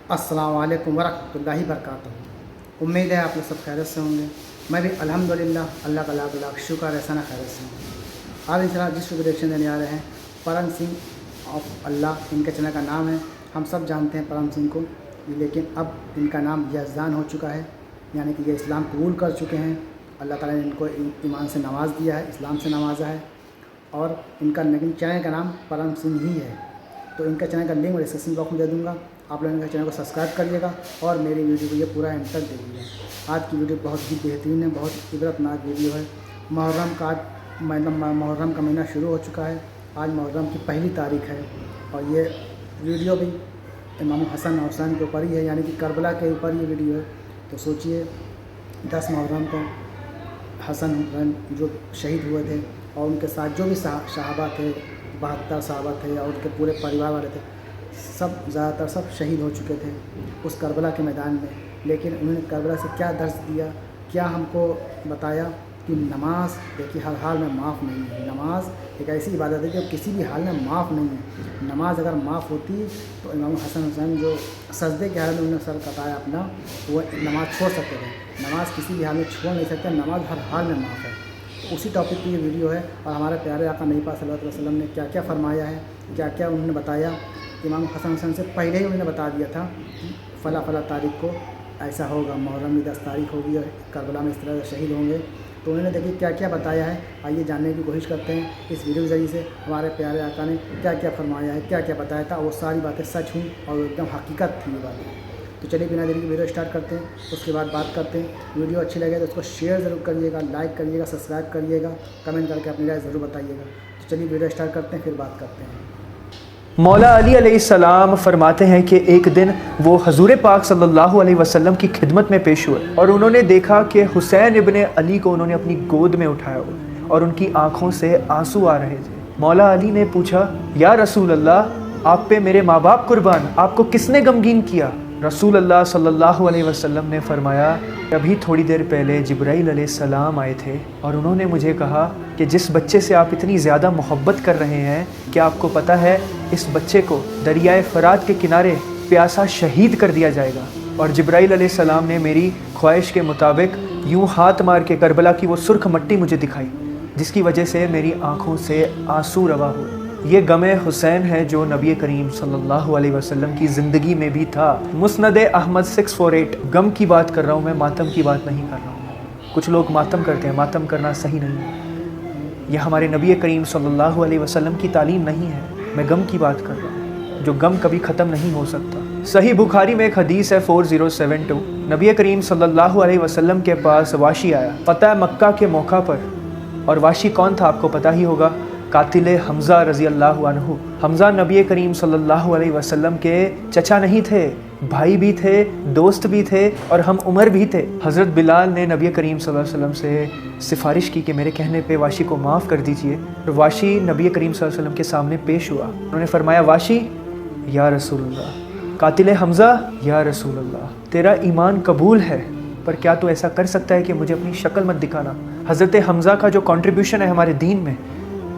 अस्सलाम वालेकुम वरहमतुल्लाहि वबरकातुहू। उम्मीद है आप लोग सब खैरियत से होंगे। मैं भी अल्हम्दुलिल्लाह अल्लाह का लाख लाख शुक्र एहसान खैरियत से हूँ। आज इंशाल्लाह जिस रिएक्शन देने आ रहे हैं परम सिंह ऑफ अल्लाह, इनके चैनल का नाम है। हम सब जानते हैं परम सिंह को, लेकिन अब इनका नाम यज़दान हो चुका है, यानी कि ये इस्लाम कबूल कर चुके हैं। अल्लाह ताला ने इनको ईमान से नवाज़ दिया है, इस्लाम से नवाजा है, और इनका लेकिन चैनल का नाम परम सिंह ही है। तो इनका चैनल का लिंक मैं डिस्क्रिप्शन बॉक्स में दे दूँगा। आप लोग इनका चैनल को सब्सक्राइब करिएगा और मेरी वीडियो को ये पूरा एंड तक देखिएगा। आज की वीडियो बहुत ही बेहतरीन है, बहुत इबरतनाक वीडियो है। मुहर्रम का मुहर्रम का महीना शुरू हो चुका है। आज मुहर्रम की पहली तारीख है और ये वीडियो भी इमाम हसन और हुसैन के ऊपर ही है, यानी कि करबला के ऊपर ये वीडियो है। तो सोचिए 10 मुहर्रम को हसन हुसैन जो शहीद हुए थे और उनके साथ जो भी सहाबा थे, 72 सहाबा थे और उनके पूरे परिवार वाले थे, सब ज़्यादातर सब शहीद हो चुके थे उस करबला के मैदान में। लेकिन उन्होंने करबला से क्या दर्स दिया, क्या हमको बताया कि नमाज देखिए हर हाल में माफ़ नहीं है। नमाज एक ऐसी इबादत है जो किसी भी हाल में माफ़ नहीं है। नमाज अगर माफ़ होती तो इमाम हसन हुसैन जो सजदे के हाल में उन्होंने सर कटाया अपना, वो नमाज़ छोड़ सकते थे। नमाज किसी भी हाल में छोड़ नहीं सकते, नमाज हर हाल में माफ़ है। तो उसी टॉपिक की ये वीडियो है और हमारे प्यारे आका नबी पाक सल्लल्लाहु अलैहि वसल्लम ने क्या क्या फरमाया है, क्या क्या उन्होंने बताया। इमाम हसन हुसैन से पहले ही उन्होंने बता दिया था कि फ़ला फ़ला तारीख को ऐसा होगा, मुहर्रम की 10 तारीख होगी और करबला में इस तरह से शहीद होंगे। तो उन्होंने देखिए क्या क्या बताया है। आइए जानने की कोशिश करते हैं इस वीडियो के ज़रिए से हमारे प्यारे आका ने क्या क्या फरमाया है, क्या क्या बताया था। वो सारी बातें सच हुई और एकदम हकीकत थी ये बातें। तो चलिए बिना देरी की वीडियो स्टार्ट करते हैं, उसके बाद बात करते हैं। वीडियो अच्छी लगे तो उसको शेयर ज़रूर करिएगा, लाइक करिएगा, सब्सक्राइब करिएगा, कमेंट करके अपनी राय ज़रूर बताइएगा। तो चलिए वीडियो स्टार्ट करते हैं, फिर बात करते हैं। मौला अली अलैहिस्सलाम फरमाते हैं कि एक दिन वो हजूर पाक सल्लल्लाहु अलैहि वसल्लम की खिदमत में पेश हुए और उन्होंने देखा कि हुसैन इब्ने अली को उन्होंने अपनी गोद में उठाया हुआ और उनकी आंखों से आंसू आ रहे थे। मौला अली ने पूछा, या रसूल अल्लाह, आप पे मेरे माँ बाप कुर्बान, आपको किसने गमगीन किया? रसूल अल्लाह सल्लल्लाहु अलैहि वसल्लम ने फरमाया, अभी थोड़ी देर पहले जिब्राइल अलैहिस्सलाम आए थे और उन्होंने मुझे कहा कि जिस बच्चे से आप इतनी ज़्यादा मोहब्बत कर रहे हैं, क्या आपको पता है इस बच्चे को दरियाए फरात के किनारे प्यासा शहीद कर दिया जाएगा। और जिब्राइल अलैहिस्सलाम ने मेरी ख्वाहिश के मुताबिक यूं हाथ मार के करबला की वो सुर्ख मट्टी मुझे दिखाई, जिसकी वजह से मेरी आँखों से आंसू रवा हुए। ये गमे हुसैन है जो नबी करीम सल्लल्लाहु अलैहि वसल्लम की ज़िंदगी में भी था। मुस्नद अहमद 648। गम की बात कर रहा हूँ मैं, मातम की बात नहीं कर रहा हूँ। कुछ लोग मातम करते हैं, मातम करना सही नहीं है। यह हमारे नबी करीम सल्लल्लाहु अलैहि वसल्लम की तालीम नहीं है। मैं गम की बात कर रहा हूँ, जो गम कभी ख़त्म नहीं हो सकता। सही बुखारी में एक हदीस है 4072। नबी करीम सल्लल्लाहु अलैहि वसल्लम के पास वाशी आया फतह मक्का के मौका पर। और वाशी कौन था आपको पता ही होगा, कातिल हमज़ा रज़ी अल्लाहु अन्हु। हमज़ा नबी करीम सल्लल्लाहु अलैहि वसल्लम के चचा नहीं थे, भाई भी थे, दोस्त भी थे और हम उमर भी थे। हज़रत बिलाल ने नबी करीम सल्लल्लाहु अलैहि वसल्लम से सिफारिश की कि मेरे कहने पे वाशी को माफ़ कर दीजिए। और वाशी नबी करीम सल्लल्लाहु अलैहि वसल्लम के सामने पेश हुआ। उन्होंने फरमाया, वाशी या रसूलल्लाह, कातिल हमज़ा या रसूलल्लाह, तेरा ईमान कबूल है, पर क्या तू ऐसा कर सकता है कि मुझे अपनी शक्ल मत दिखाना। हज़रत हमज़ा का जो कंट्रीब्यूशन है हमारे दीन में,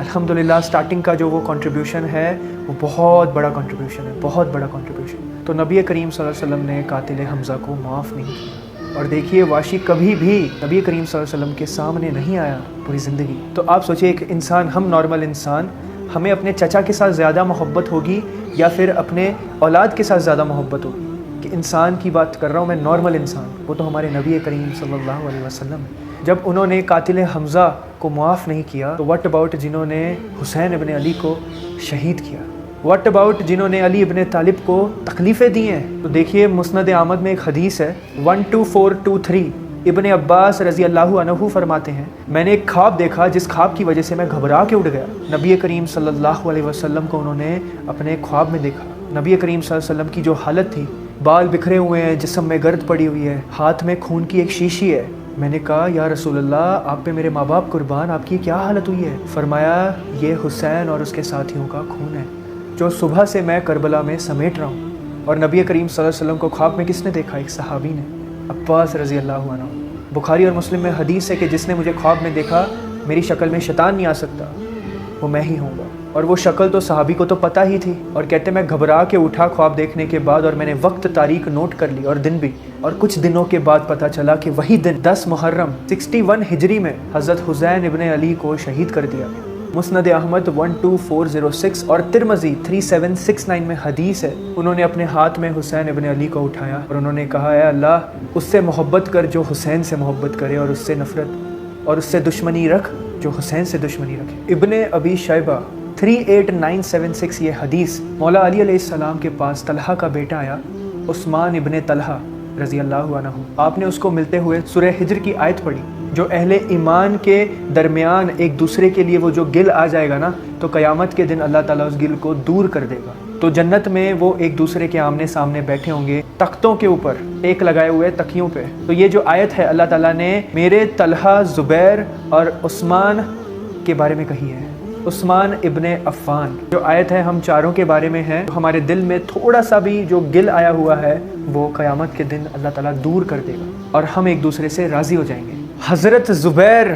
अल्हम्दुलिल्लाह स्टार्टिंग का जो वो कंट्रीब्यूशन है वो बहुत बड़ा कंट्रीब्यूशन है, बहुत बड़ा कंट्रीब्यूशन। तो नबी करीम सल्लल्लाहु अलैहि वसल्लम ने कातिल हमज़ा को माफ़ नहीं किया। और देखिए वाशी कभी भी नबी करीम सल्लल्लाहु अलैहि वसल्लम के सामने नहीं आया पूरी ज़िंदगी। तो आप सोचिए, एक इंसान, हम नॉर्मल इंसान, हमें अपने चचा के साथ ज़्यादा मोहब्बत होगी या फिर अपने औलाद के साथ ज़्यादा मोहब्बत होगी? कि इंसान की बात कर रहा हूँ मैं, नॉर्मल इंसान, वो तो हमारे नबी करीम सल्लल्लाहु अलैहि वसल्लम है। जब उन्होंने कातिल हमज़ा को माफ़ नहीं किया तो व्हाट अबाउट जिन्होंने हुसैन इब्ने अली को शहीद किया? व्हाट अबाउट जिन्होंने अली इब्ने तालिब को तकलीफ़ें दी हैं? तो देखिए मुस्नद अहमद में एक हदीस है 12423। इब्ने अब्बास रज़ी अल्लाहु अन्हु फरमाते हैं, मैंने एक ख्वाब देखा जिस ख्वाब की वजह से मैं घबरा के उठ गया। नबी करीम सल्लल्लाहु अलैहि वसल्लम को उन्होंने अपने ख्वाब में देखा। नबी करीम सल्लल्लाहु अलैहि वसल्लम की जो हालत थी, बाल बिखरे हुए हैं, जिस्म में गर्द पड़ी हुई है, हाथ में खून की एक शीशी है। मैंने कहा, या रसूल अल्लाह, आप पे मेरे माँ बाप कुर्बान, आपकी क्या हालत हुई है? फरमाया, ये हुसैन और उसके साथियों का खून है जो सुबह से मैं करबला में समेट रहा हूँ। और नबी करीम सल्लल्लाहु अलैहि वसल्लम को ख्वाब में किसने देखा? एक सहाबी ने, अब्बास रज़ी अल्लाहु अन्हु। बुखारी और मुस्लिम में हदीस है कि जिसने मुझे ख्वाब में देखा, मेरी शक्ल में शैतान नहीं आ सकता, वो मैं ही हूँगा। اور وہ شکل تو صحابی کو تو پتہ ہی تھی، اور کہتے میں گھبرا کے اٹھا خواب دیکھنے کے بعد، اور میں نے وقت تاریخ نوٹ کر لی اور دن بھی، اور کچھ دنوں کے بعد پتہ چلا کہ وہی دن 10 محرم 61 ہجری میں حضرت حسین ابن علی کو شہید کر دیا گیا۔ مسند احمد 12406 اور ترمذی 3769 میں حدیث ہے، انہوں نے اپنے ہاتھ میں حسین ابن علی کو اٹھایا اور انہوں نے کہا اے اللہ اس سے محبت کر جو حسین سے محبت کرے، اور اس سے نفرت اور اس سے دشمنی رکھ جو حسین سے دشمنی رکھے۔ ابن ابی شیبہ 38976 یہ حدیث، مولا علی علیہ السلام کے پاس طلحہ کا بیٹا آیا، عثمان ابن طلحہ رضی اللہ عنہ، آپ نے اس کو ملتے ہوئے سورہ ہجر کی آیت پڑھی، جو اہل ایمان کے درمیان ایک دوسرے کے لیے وہ جو گل آ جائے گا نا، تو قیامت کے دن اللہ تعالیٰ اس گل کو دور کر دے گا، تو جنت میں وہ ایک دوسرے کے آمنے سامنے بیٹھے ہوں گے تختوں کے اوپر ایک لگائے ہوئے تکیوں پہ۔ تو یہ جو آیت ہے اللہ تعالیٰ نے میرے طلحہ، زبیر اور عثمان کے بارے میں کہی ہے، عثمان ابن عفان۔ جو آیت ہے ہم چاروں کے بارے میں ہے، ہمارے دل میں تھوڑا سا بھی جو گل آیا ہوا ہے وہ قیامت کے دن اللہ تعالیٰ دور کر دے گا اور ہم ایک دوسرے سے راضی ہو جائیں گے۔ حضرت زبیر،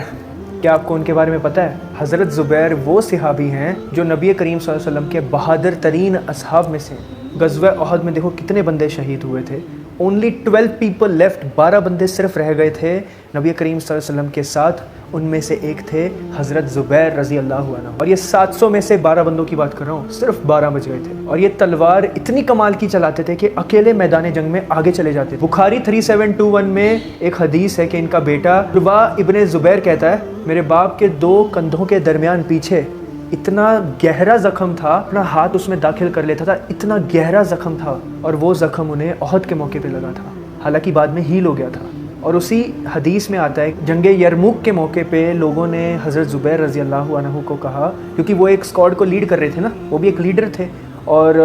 کیا آپ کو ان کے بارے میں پتہ ہے؟ حضرت زبیر وہ صحابی ہیں جو نبی کریم صلی اللہ علیہ وسلم کے بہادر ترین اصحاب میں سے ہیں۔ غزوہ احد میں دیکھو کتنے بندے شہید ہوئے تھے، only 12 people left، 12 بندے صرف رہ گئے تھے نبی کریم صلی اللہ علیہ وسلم کے ساتھ، ان میں سے ایک تھے حضرت زبیر رضی اللہ عنہ، اور یہ 700 میں سے 12 بندوں کی بات کر رہا ہوں، صرف 12 بچ گئے تھے، اور یہ تلوار اتنی کمال کی چلاتے تھے کہ اکیلے میدان جنگ میں آگے چلے جاتے تھے۔ بخاری 3721 میں ایک حدیث ہے کہ ان کا بیٹا عروہ ابن زبیر کہتا ہے میرے باپ کے 2 کندھوں کے درمیان پیچھے اتنا گہرا زخم تھا، اپنا ہاتھ اس میں داخل کر لیتا تھا، اتنا گہرا زخم تھا، اور وہ زخم انہیں احد کے موقع پہ لگا تھا، حالانکہ بعد میں ہیل ہو گیا تھا۔ اور اسی حدیث میں آتا ہے جنگ یرموک کے موقع پہ لوگوں نے حضرت زبیر رضی اللہ عنہ کو کہا، کیونکہ وہ ایک اسکواڈ کو لیڈ کر رہے تھے نا، وہ بھی ایک لیڈر تھے، اور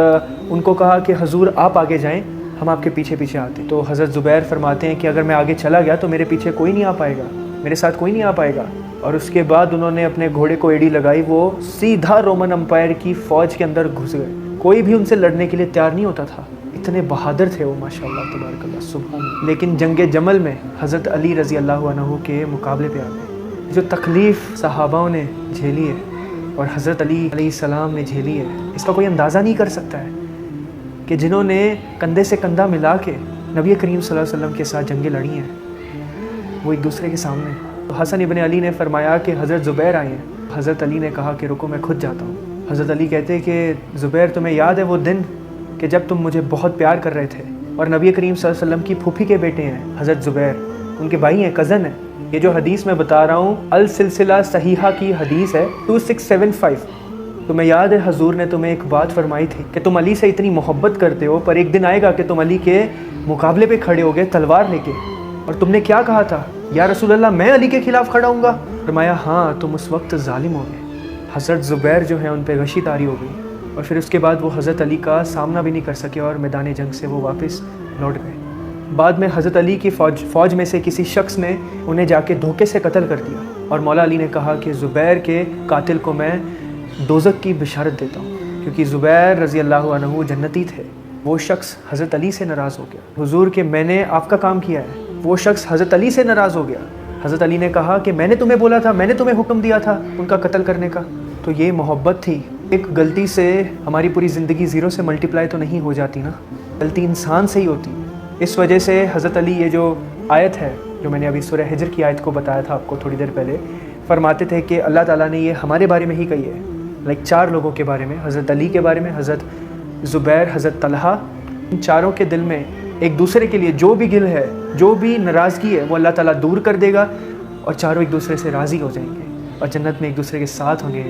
ان کو کہا کہ حضور آپ آگے جائیں، ہم آپ کے پیچھے پیچھے آتے۔ تو حضرت زبیر فرماتے ہیں کہ اگر میں آگے چلا گیا تو میرے پیچھے کوئی نہیں آ پائے گا، میرے ساتھ کوئی نہیں آ پائے گا، اور اس کے بعد انہوں نے اپنے گھوڑے کو ایڑی لگائی، وہ سیدھا رومن امپائر کی فوج کے اندر گھس گئے، کوئی بھی ان سے لڑنے کے لیے تیار نہیں ہوتا تھا، اتنے بہادر تھے وہ ماشاءاللہ تبارک اللہ سبحان اللہ۔ لیکن جنگ جمل میں حضرت علی رضی اللہ عنہ کے مقابلے پہ آ گئے، جو تکلیف صحاباؤں نے جھیلی ہے اور حضرت علی علیہ السلام نے جھیلی ہے، اس کا کوئی اندازہ نہیں کر سکتا ہے کہ جنہوں نے کندھے سے کندھا ملا کے نبی کریم صلی اللہ علیہ وسلم کے ساتھ جنگیں لڑی ہیں، وہ ایک دوسرے کے سامنے۔ حسن ابن علی نے فرمایا کہ حضرت زبیر آئے ہیں، حضرت علی نے کہا کہ رکو میں خود جاتا ہوں۔ حضرت علی کہتے کہ زبیر تمہیں یاد ہے وہ دن کہ جب تم مجھے بہت پیار کر رہے تھے، اور نبی کریم صلی اللہ علیہ وسلم کی پھوپھی کے بیٹے ہیں حضرت زبیر، ان کے بھائی ہیں، کزن ہیں۔ یہ جو حدیث میں بتا رہا ہوں السلسلہ صحیحہ کی حدیث ہے 2675۔ تمہیں یاد ہے حضور نے تمہیں ایک بات فرمائی تھی کہ تم علی سے اتنی محبت کرتے ہو، پر ایک دن آئے گا کہ تم علی کے مقابلے پہ کھڑے ہوگے تلوار لے کے، اور تم نے کیا کہا تھا؟ یا رسول اللہ میں علی کے خلاف کھڑا ہوں گا؟ فرمایا ہاں تم اس وقت ظالم ہو گئے۔ حضرت زبیر جو ہیں ان پہ غشی طاری ہو گئی، اور پھر اس کے بعد وہ حضرت علی کا سامنا بھی نہیں کر سکے اور میدان جنگ سے وہ واپس لوٹ گئے۔ بعد میں حضرت علی کی فوج میں سے کسی شخص نے انہیں جا کے دھوکے سے قتل کر دیا، اور مولا علی نے کہا کہ زبیر کے قاتل کو میں دوزخ کی بشارت دیتا ہوں، کیونکہ زبیر رضی اللہ عنہ جنتی تھے۔ وہ شخص حضرت علی سے ناراض ہو گیا، حضور کہ میں نے آپ کا کام کیا ہے، وہ شخص حضرت علی سے ناراض ہو گیا۔ حضرت علی نے کہا کہ میں نے تمہیں بولا تھا، میں نے تمہیں حکم دیا تھا ان کا قتل کرنے کا۔ تو یہ محبت تھی۔ ایک غلطی سے ہماری پوری زندگی 0 سے ملٹیپلائی تو نہیں ہو جاتی نا، غلطی انسان سے ہی ہوتی ہے۔ اس وجہ سے حضرت علی یہ جو آیت ہے جو میں نے ابھی سورہ ہجر کی آیت کو بتایا تھا آپ کو تھوڑی دیر پہلے، فرماتے تھے کہ اللہ تعالیٰ نے یہ ہمارے بارے میں ہی کہی ہے، لائک 4 لوگوں کے بارے میں، حضرت علی کے بارے میں، حضرت زبیر، حضرت طلحہ، ان چاروں کے دل میں ایک دوسرے کے لیے جو بھی گل ہے، جو بھی ناراضگی ہے، وہ اللہ تعالیٰ دور کر دے گا، اور چاروں ایک دوسرے سے راضی ہو جائیں گے اور جنت میں ایک دوسرے کے ساتھ ہوں گے۔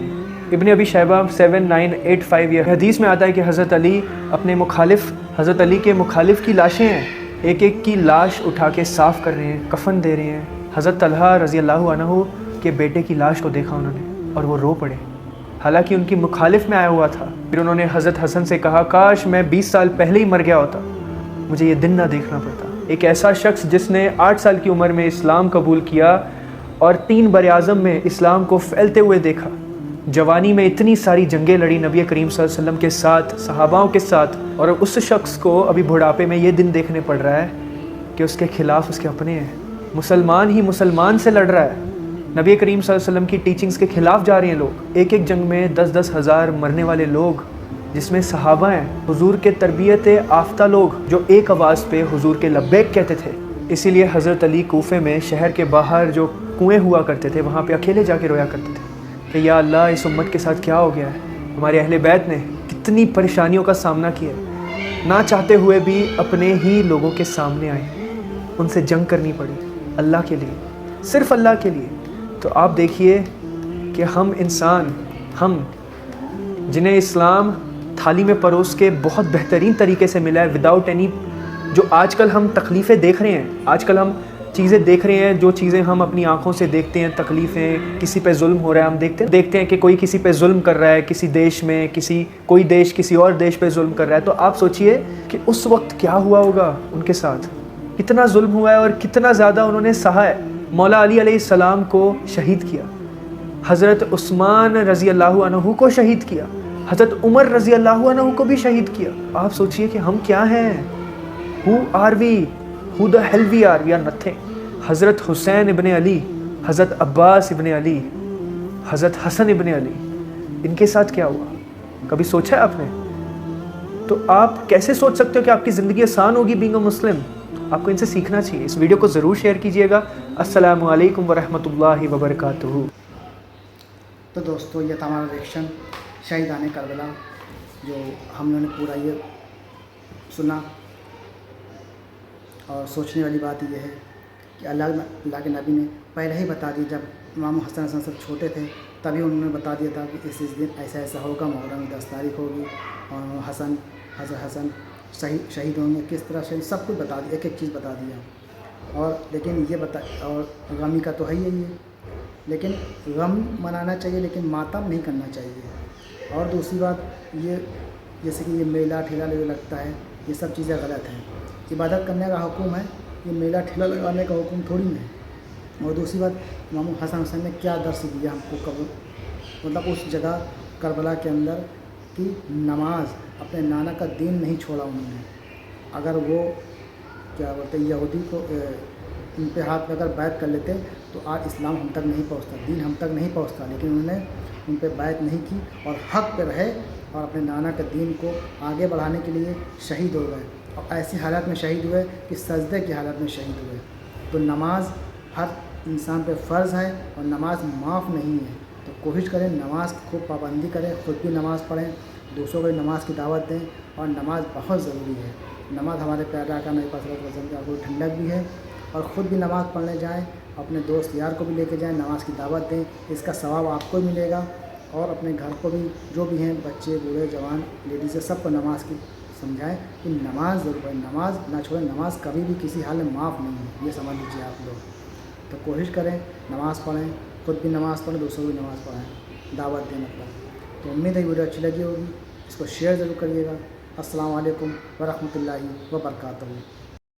ابن ابی شیبہ 7985 یہ حدیث میں آتا ہے کہ حضرت علی اپنے مخالف، حضرت علی کے مخالف کی لاشیں ہیں، ایک ایک کی لاش اٹھا کے صاف کر رہے ہیں، کفن دے رہے ہیں۔ حضرت طلحہ رضی اللہ عنہ کے بیٹے کی لاش کو دیکھا انہوں نے اور وہ رو پڑے، حالانکہ ان کی مخالف میں آیا ہوا تھا۔ پھر انہوں نے حضرت حسن سے کہا کاش میں 20 سال پہلے ہی مر گیا ہوتا، مجھے یہ دن نہ دیکھنا پڑتا۔ ایک ایسا شخص جس نے 8 سال کی عمر میں اسلام قبول کیا اور 3 براعظم میں اسلام کو پھیلتے ہوئے دیکھا، جوانی میں اتنی ساری جنگیں لڑی نبی کریم صلی اللہ علیہ وسلم کے ساتھ، صحاباؤں کے ساتھ، اور اس شخص کو ابھی بڑھاپے میں یہ دن دیکھنے پڑ رہا ہے کہ اس کے خلاف اس کے اپنے ہیں، مسلمان ہی مسلمان سے لڑ رہا ہے، नबी करीम सल्लल्लाहु अलैहि वसल्लम की टीचिंग्स के खिलाफ जा रहे हैं लोग। एक एक जंग में 10-10 हज़ार मरने वाले लोग, जिसमें सहाबा हैं, हुजूर के तरबियत याफ्ता लोग जो एक आवाज़ पे हुजूर के लब्बैक कहते थे। इसीलिए हज़रत अली कूफे में शहर के बाहर जो कुएँ हुआ करते थे वहाँ पे अकेले जाके रोया करते थे कि या अल्लाह, इस उम्मत के साथ क्या हो गया है। हमारे अहले बैत ने कितनी परेशानियों का सामना किया, ना चाहते हुए भी अपने ही लोगों के सामने आए, उनसे जंग करनी पड़ी अल्लाह के लिए, सिर्फ़ अल्लाह के लिए। तो आप देखिए कि हम इंसान, हम जिन्हें इस्लाम थाली में परोस के बहुत बेहतरीन तरीके से मिला है, विदाउट एनी, जो आजकल हम तकलीफ़ें देख रहे हैं, आजकल हम चीज़ें देख रहे हैं, जो चीज़ें हम अपनी आंखों से देखते हैं, तकलीफ़ें, किसी पे जुल्म हो रहा है, हम देखते हैं कि कोई किसी पे जुल्म कर रहा है, किसी देश में, कोई देश किसी और देश पे जुल्म कर रहा है। तो आप सोचिए कि उस वक्त क्या हुआ होगा उनके साथ, कितना जुल्म हुआ है और कितना ज़्यादा उन्होंने सहा है। मौला अली अलैहिस्सलाम को शहीद किया, हज़रत उस्मान रज़ी अल्लाहु अन्हु को शहीद किया, हज़रत उमर रज़ी अल्लाहु अन्हु को भी शहीद किया। आप सोचिए कि हम क्या हैं, who are we, who the hell we are nothing. Hazrat Hussain इब्ने अली, हज़रत अब्बास इब्ने अली, हज़रत हसन इब्ने अली, इनके साथ क्या हुआ, कभी सोचा है आपने? तो आप कैसे सोच सकते हो कि आपकी ज़िंदगी आसान होगी बीइंग अ मुस्लिम? आपको इनसे सीखना चाहिए। इस वीडियो को ज़रूर शेयर कीजिएगा। अस्सलामु अलैकुम वरहमतुल्लाहि वबरकातुहू। तो दोस्तों, ये था हमारा रिएक्शन शहीदान करबला, जो हम लोगों ने पूरा ये सुना। और सोचने वाली बात ये है कि अल्लाह के नबी ने पहले ही बता दिया, जब इमाम हसन सब छोटे थे तभी उन्होंने बता दिया था कि इस दिन ऐसा ऐसा होगा, मुहर्रम की 10 तारीख होगी और हज़रत हसन शहीद होंगे, किस तरह शहीद, सब कुछ बता दिया, एक एक चीज़ बता दिया। और लेकिन ये और गमी का तो है ही है, लेकिन गम मनाना चाहिए लेकिन मातम नहीं करना चाहिए। और दूसरी बात ये, जैसे कि ये मेला ठेला लगता है, ये सब चीज़ें गलत हैं। इबादत करने का हुक्म है, ये मेला ठेला लगाने का हुक्म थोड़ी है। और दूसरी बात, इमाम हसन हुसैन ने क्या दर्स दिया हमको, कब मतलब उस जगह करबला के अंदर कि नमाज, अपने नाना का दीन नहीं छोड़ा उन्होंने। अगर वो क्या बोलते हैं यहूदी को उन पे हाथ में अगर बैत कर लेते तो आज इस्लाम हम तक नहीं पहुंचता, दीन हम तक नहीं पहुंचता, लेकिन उन्होंने उन पे बैत नहीं की और हक़ पे रहे और अपने नाना के दीन को आगे बढ़ाने के लिए शहीद हो गए। और ऐसी हालत में शहीद हुए कि सजदे की हालत में शहीद हुए। तो नमाज हर इंसान पे फ़र्ज़ है और नमाज माफ़ नहीं है। तो कोशिश करें नमाज की खूब पाबंदी करें, ख़ुद भी नमाज़ पढ़ें, दूसरों को भी नमाज की दावत दें। और नमाज बहुत ज़रूरी है। नमाज हमारे प्यारे आका नबी पाक सल्लल्लाहु अलैहि वसल्लम का ठंडक भी है। और ख़ुद भी नमाज़ पढ़ने जाएँ, अपने दोस्त यार को भी लेके जाएँ, नमाज की दावत दें, इसका सवाब आपको मिलेगा। और अपने घर को भी, जो भी हैं बच्चे, बूढ़े, जवान, लेडीज़, सबको नमाज की समझाएं कि नमाज ज़रूर पढ़ें, नमाज ना छोड़ें। नमाज कभी भी किसी हाल में माफ़ नहीं है, ये समझ लीजिए आप लोग। तो कोशिश करें नमाज़ पढ़ें, ख़ुद भी नमाज़ पढ़ें, दूसरों को भी नमाज़ पढ़ाएं, दावत दें मतलब। तो उम्मीद है वीडियो अच्छी लगी होगी, इसको शेयर ज़रूर करिएगा। अस्सलामु अलैकुम वरहमतुल्लाहि वबरकातुहू।